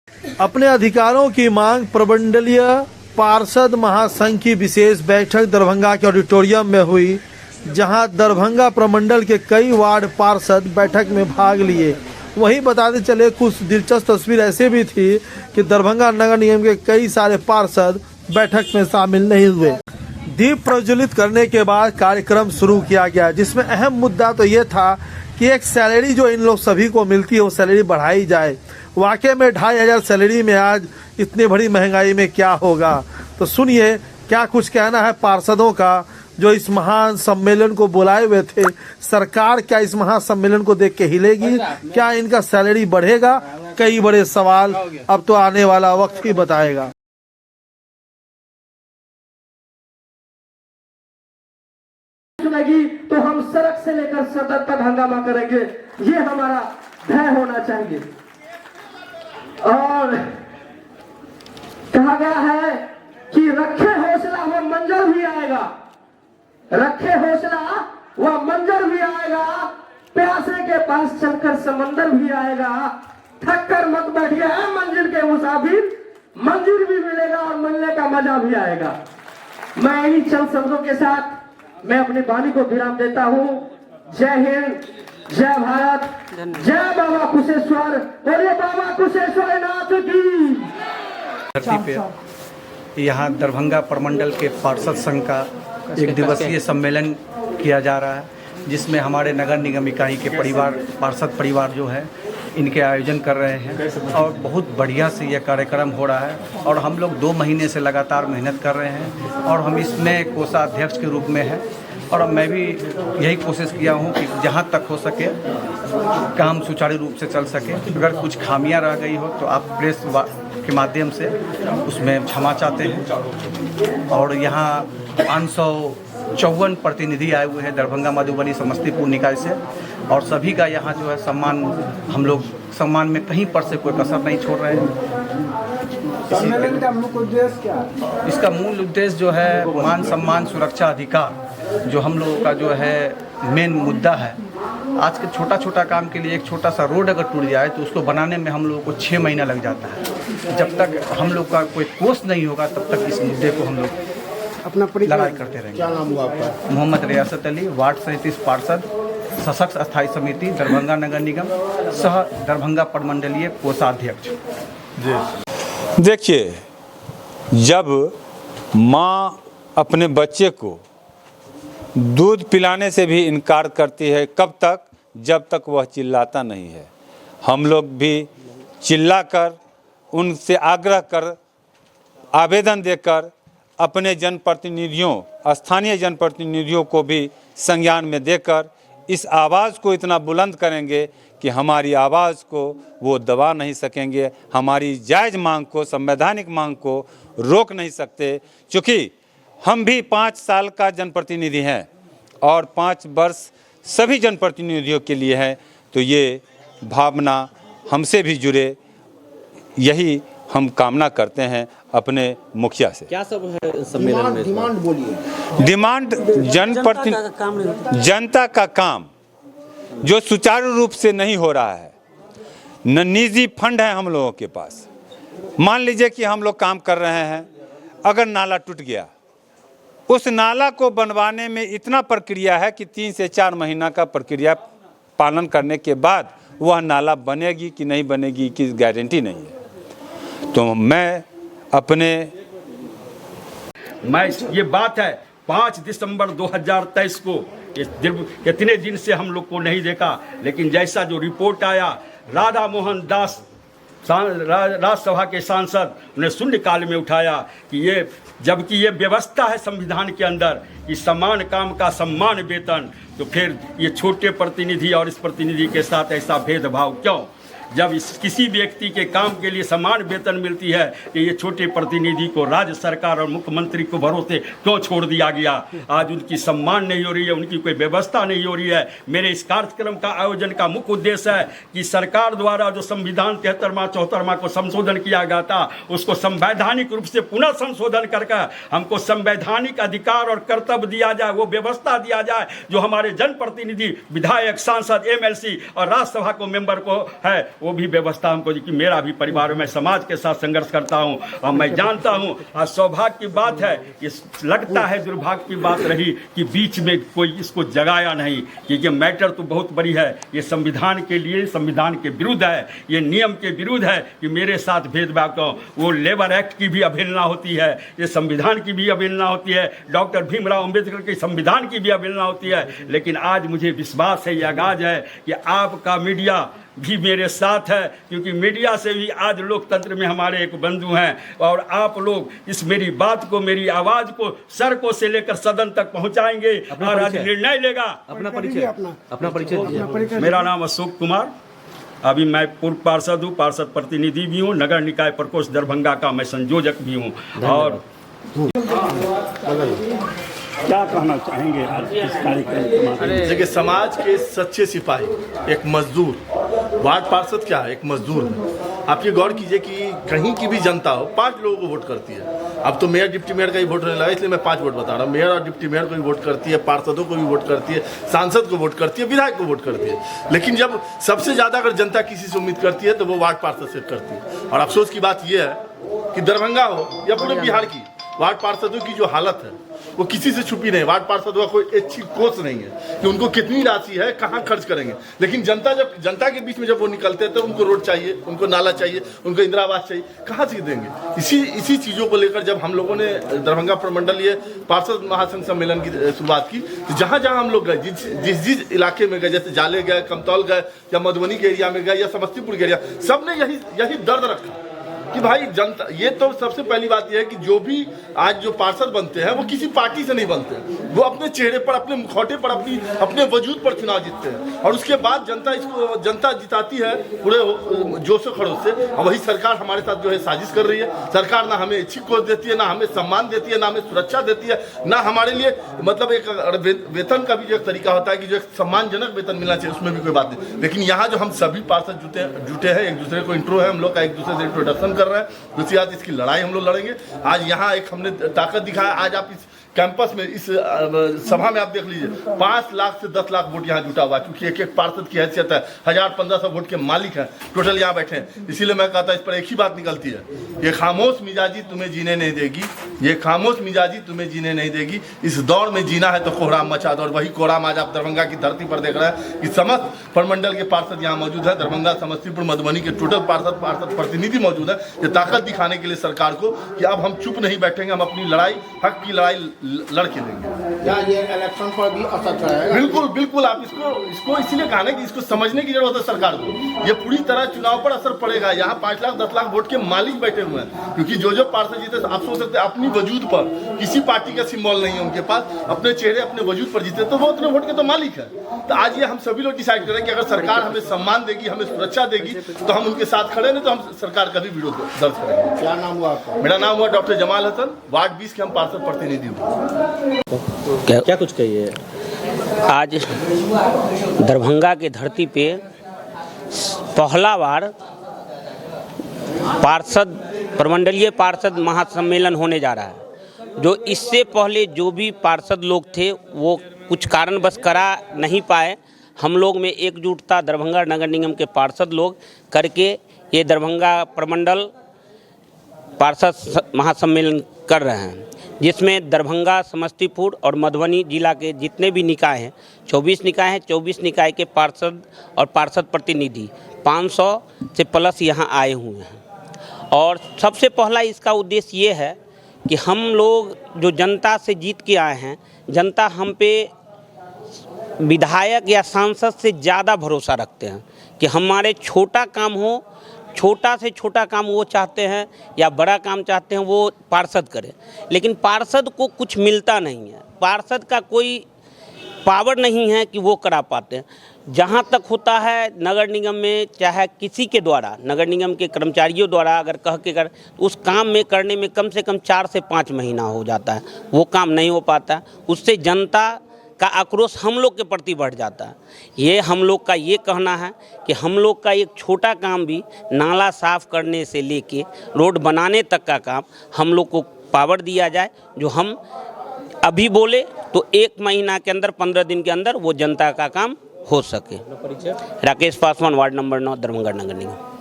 अपने अधिकारों की मांग प्रमंडलीय पार्षद महासंघ की विशेष बैठक दरभंगा के ऑडिटोरियम में हुई, जहां दरभंगा प्रमंडल के कई वार्ड पार्षद बैठक में भाग लिए। वहीं बताते चले कुछ दिलचस्प तस्वीर ऐसे भी थी कि दरभंगा नगर निगम के कई सारे पार्षद बैठक में शामिल नहीं हुए। दीप प्रज्वलित करने के बाद कार्यक्रम शुरू किया गया, जिसमें अहम मुद्दा तो ये था कि एक सैलरी जो इन लोग सभी को मिलती है वो सैलरी बढ़ाई जाए। वाकई में 2500 सैलरी में आज इतनी बड़ी महंगाई में क्या होगा। तो सुनिए क्या कुछ कहना है पार्षदों का जो इस महान सम्मेलन को बुलाए हुए थे। सरकार क्या इस महासम्मेलन को देख के हिलेगी? क्या इनका सैलरी बढ़ेगा? कई बड़े सवाल अब तो आने वाला वक्त ही बताएगा। सुनेगी तो हम सड़क से लेकर सदन तक हंगामा करेंगे, ये हमारा ध्येय होना चाहिए। और कहा गया है कि रखे हौसला वह मंजर भी आएगा, रखे हौसला वह मंजर भी आएगा, प्यासे के पास चलकर समंदर भी आएगा। थक कर मत बैठिए मंजिल के मुसाफिर, मंजिल भी मिलेगा और मिलने का मजा भी आएगा। मैं इन्हीं चंद शब्दों के साथ मैं अपनी वाणी को विराम देता हूँ। जय हिंद, जय भारत, जय बाबा कुशेश्वर, बोलिए बाबा कुशेश्वर नाथ की। धरती पे यहाँ दरभंगा प्रमंडल के पार्षद संघ का एक दिवसीय सम्मेलन किया जा रहा है, जिसमें हमारे नगर निगम इकाई के परिवार पार्षद परिवार जो है इनके आयोजन कर रहे हैं और बहुत बढ़िया से यह कार्यक्रम हो रहा है। और हम लोग 2 महीने से लगातार मेहनत कर रहे हैं और हम इसमें कोषाध्यक्ष के रूप में हैं। और मैं भी यही कोशिश किया हूँ कि जहाँ तक हो सके काम सुचारू रूप से चल सके। अगर कुछ खामियां रह गई हो तो आप प्रेस के माध्यम से उसमें क्षमा चाहते हैं। और यहाँ 554 प्रतिनिधि आए हुए हैं दरभंगा मधुबनी समस्तीपुर निकाय से, और सभी का यहाँ जो है सम्मान, हम लोग सम्मान में कहीं पर से कोई कसर नहीं छोड़ रहे हैं। सम्मेलन का मुख्य उद्देश्य क्या है? इसका मूल उद्देश्य जो है मान सम्मान सुरक्षा अधिकार, जो हम लोगों का जो है मेन मुद्दा है। आज के छोटा छोटा काम के लिए एक छोटा सा रोड अगर टूट जाए तो उसको बनाने में हम लोगों को 6 महीना लग जाता है। जब तक हम लोग का कोई कोष नहीं होगा तब तक इस मुद्दे को हम लोग अपना लड़ाई करते रहेंगे। क्या नाम हुआ आपका? मोहम्मद रियासत अली, वार्ड 37 पार्षद, सशक्त अस्थायी समिति दरभंगा नगर निगम, सह दरभंगा प्रमंडलीय कोषाध्यक्ष। देखिए, जब माँ अपने बच्चे को दूध पिलाने से भी इनकार करती है, कब तक? जब तक वह चिल्लाता नहीं है। हम लोग भी चिल्लाकर, उनसे आग्रह कर, आवेदन देकर अपने जनप्रतिनिधियों, स्थानीय जनप्रतिनिधियों को भी संज्ञान में देकर इस आवाज़ को इतना बुलंद करेंगे कि हमारी आवाज़ को वो दबा नहीं सकेंगे। हमारी जायज़ मांग को, संवैधानिक मांग को रोक नहीं सकते, क्योंकि हम भी 5 साल का जनप्रतिनिधि हैं और 5 वर्ष सभी जनप्रतिनिधियों के लिए है। तो ये भावना हमसे भी जुड़े, यही हम कामना करते हैं अपने मुखिया से। क्या सब है सम्मेलन में? डिमांड बोलिए। डिमांड जनता का काम जो सुचारू रूप से नहीं हो रहा है। न निजी फंड है हम लोगों के पास। मान लीजिए कि हम लोग काम कर रहे हैं, अगर नाला टूट गया, उस नाला को बनवाने में इतना प्रक्रिया है कि 3 से 4 महीना का प्रक्रिया पालन करने के बाद वह नाला बनेगी कि नहीं बनेगी की गारंटी नहीं है। तो मैं ये बात है 5 दिसंबर 2023 को, इतने दिन से हम लोग को नहीं देखा, लेकिन जैसा जो रिपोर्ट आया, राधा मोहन दास राज्यसभा के सांसद ने शून्यकाल में उठाया कि ये, जबकि ये व्यवस्था है संविधान के अंदर कि समान काम का सम्मान वेतन, तो फिर ये छोटे प्रतिनिधि और इस प्रतिनिधि के साथ ऐसा भेदभाव क्यों? जब किसी व्यक्ति के काम के लिए समान वेतन मिलती है कि ये छोटे प्रतिनिधि को राज्य सरकार और मुख्यमंत्री को भरोसे क्यों छोड़ दिया गया? आज उनकी सम्मान नहीं हो रही है, उनकी कोई व्यवस्था नहीं हो रही है। मेरे इस कार्यक्रम का आयोजन का मुख्य उद्देश्य है कि सरकार द्वारा जो संविधान 73वां 74वां को संशोधन किया गया था, उसको संवैधानिक रूप से पुनः संशोधन करके हमको संवैधानिक अधिकार और कर्तव्य दिया जाए, वो व्यवस्था दिया जाए जो हमारे जनप्रतिनिधि, विधायक, सांसद, MLC और राज्यसभा को मेंबर को है, वो भी व्यवस्था हमको दी कि मेरा भी परिवार है, मैं समाज के साथ संघर्ष करता हूँ और मैं जानता हूँ। आज सौभाग्य की बात है, ये लगता है दुर्भाग्य की बात रही कि बीच में कोई इसको जगाया नहीं, क्योंकि मैटर तो बहुत बड़ी है। ये संविधान के लिए, संविधान के विरुद्ध है, ये नियम के विरुद्ध है कि मेरे साथ भेदभाव को। वो लेबर एक्ट की भी अवहेलना होती है, ये संविधान की भी अवहेलना होती है, डॉक्टर भीमराव अंबेडकर के संविधान की भी अवहेलना होती है। लेकिन आज मुझे विश्वास है, ये आगाज है कि आपका मीडिया भी मेरे साथ है, क्योंकि मीडिया से भी आज लोकतंत्र में हमारे एक बंधु हैं। और आप लोग इस मेरी बात को, मेरी आवाज़ को सड़कों से लेकर सदन तक पहुंचाएंगे और आज निर्णय लेगा। अपना परिचय। मेरा नाम अशोक कुमार, अभी मैं पूर्व पार्षद हूँ, पार्षद प्रतिनिधि भी हूँ, नगर निकाय प्रकोष्ठ दरभंगा का मैं संयोजक भी हूँ। और क्या कहना चाहेंगे आज इस कार्यक्रम के माध्यम से? देखिए, समाज के सच्चे सिपाही एक मजदूर, वार्ड पार्षद क्या है, एक मजदूर है। आप ये गौर कीजिए कि कहीं की भी जनता हो, 5 लोगों को वोट करती है। अब तो मेयर डिप्टी मेयर का ही वोट होने लगा, इसलिए मैं 5 वोट बता रहा हूँ। मेयर और डिप्टी मेयर को भी वोट करती है, पार्षदों को भी वोट करती है, सांसद को वोट करती है, विधायक को वोट करती है। लेकिन जब सबसे ज़्यादा अगर जनता किसी से उम्मीद करती है तो वो वार्ड पार्षद से करती है। और अफसोस की बात यह है कि दरभंगा हो या पूरे बिहार की, वार्ड पार्षदों की जो हालत है वो किसी से छुपी नहीं। वार्ड पार्षद का कोई अच्छी कोच नहीं है कि उनको कितनी राशि है, कहाँ खर्च करेंगे। लेकिन जनता के बीच में जब वो निकलते हैं तो उनको रोड चाहिए, उनको नाला चाहिए, उनको इंदिरा आवास चाहिए, कहाँ से देंगे। इसी चीज़ों को लेकर जब हम लोगों ने दरभंगा प्रमंडलीय पार्षद महासंघ सम्मेलन की शुरुआत की, तो जहाँ हम लोग गए, जिस इलाके में गए, जैसे जाले गए, कमतौल गए, या मधुबनी के एरिया में गए, या समस्तीपुर के एरिया, सब ने यही दर्द रखा कि भाई जनता, ये तो सबसे पहली बात यह है कि जो भी आज जो पार्षद बनते हैं वो किसी पार्टी से नहीं बनते, वो अपने चेहरे पर, अपने मुखौटे पर, अपने वजूद पर चुनाव जीतते हैं। और उसके बाद जनता जिताती है पूरे जोशो खरोश से। और वही सरकार हमारे साथ जो है साजिश कर रही है। सरकार ना हमें इच्छित कोच देती है, ना हमें सम्मान देती है, ना हमें सुरक्षा देती है, ना हमारे लिए मतलब एक वेतन का भी जो एक तरीका होता है कि जो एक सम्मानजनक वेतन मिलना चाहिए, उसमें भी कोई बात नहीं। लेकिन यहाँ जो हम सभी पार्षद जुटे हैं, एक दूसरे को इंट्रो है, हम लोग का एक दूसरे से इंट्रोडक्शन कर रहे हैं। दूसरी बात, इसकी लड़ाई हम लोग लड़ेंगे। आज यहाँ एक हमने ताकत दिखाया। आज आप इस कैंपस में, इस सभा में आप देख लीजिए, 5 लाख से 10 लाख वोट यहाँ जुटा हुआ, क्योंकि एक पार्षद की हैसियत है। 1000-1500 वोट के मालिक हैं टोटल यहाँ बैठे हैं। इसीलिए मैं कहता इस पर एक ही बात निकलती है, ये खामोश मिजाजी तुम्हें जीने नहीं देगी, ये खामोश मिजाजी तुम्हें जीने नहीं देगी। इस दौर में जीना है तो कोहराम मचा दो। और वही कोहराम आज आप दरभंगा की धरती पर देख रहे हैं कि समस्त प्रमंडल के पार्षद यहाँ मौजूद है। दरभंगा, समस्तीपुर, मधुबनी के टोटल पार्षद प्रतिनिधि मौजूद है। ये ताकत दिखाने के लिए सरकार को कि अब हम चुप नहीं बैठेंगे, हम अपनी लड़ाई, हक की लड़ाई लड़के लेंगे। क्या ये इलेक्शन पर भी असर करेगा? बिल्कुल आप इसको इसीलिए कहा ना कि इसको समझने की जरूरत है सरकार को। ये पूरी तरह चुनाव पर असर पड़ेगा। यहाँ 5 लाख 10 लाख वोट के मालिक बैठे हुए हैं, क्योंकि जो पार्षद जीते, आप सोच सकते हैं अपनी वजूद पर, किसी पार्टी का सिंबल नहीं है उनके पास, अपने चेहरे, अपने वजूद पर जीते, तो वो उतने वोट के तो मालिक है। तो आज ये हम सभी लोग डिसाइड करें कि अगर सरकार हमें सम्मान देगी, हमें सुरक्षा देगी, तो हम उनके साथ खड़े, नहीं तो हम सरकार का भी विरोध दर्ज करेंगे। क्या नाम हुआ आपका? मेरा नाम हुआ डॉक्टर जमाल हसन, वार्ड 20 के हम पार्षद प्रतिनिधि हुए। क्या कुछ कहिए। आज दरभंगा के धरती पे पहला बार प्रमंडलीय पार्षद महासम्मेलन होने जा रहा है। जो इससे पहले जो भी पार्षद लोग थे वो कुछ कारणवश करा नहीं पाए। हम लोग में एकजुटता दरभंगा नगर निगम के पार्षद लोग करके ये दरभंगा प्रमंडल पार्षद महासम्मेलन कर रहे हैं, जिसमें दरभंगा, समस्तीपुर और मधुबनी जिला के जितने भी निकाय हैं, 24 निकाय हैं, 24 निकाय के पार्षद और पार्षद प्रतिनिधि 500 से प्लस यहाँ आए हुए हैं। और सबसे पहला इसका उद्देश्य ये है कि हम लोग जो जनता से जीत के आए हैं, जनता हम पे विधायक या सांसद से ज़्यादा भरोसा रखते हैं कि हमारे छोटा काम हो, छोटा से छोटा काम वो चाहते हैं या बड़ा काम चाहते हैं वो पार्षद करे। लेकिन पार्षद को कुछ मिलता नहीं है, पार्षद का कोई पावर नहीं है कि वो करा पाते हैं। जहाँ तक होता है नगर निगम में, चाहे किसी के द्वारा, नगर निगम के कर्मचारियों द्वारा अगर कह के कर, उस काम में करने में कम से कम 4 से 5 महीना हो जाता है, वो काम नहीं हो पाता। उससे जनता का आक्रोश हम लोग के प्रति बढ़ जाता है। ये हम लोग का ये कहना है कि हम लोग का एक छोटा काम भी, नाला साफ़ करने से लेके रोड बनाने तक का काम हम लोग को पावर दिया जाए। जो हम अभी बोले तो 1 महीना के अंदर, 15 दिन के अंदर वो जनता का काम हो सके। राकेश पासवान, वार्ड नंबर 9, दरभंगा नगर निगम।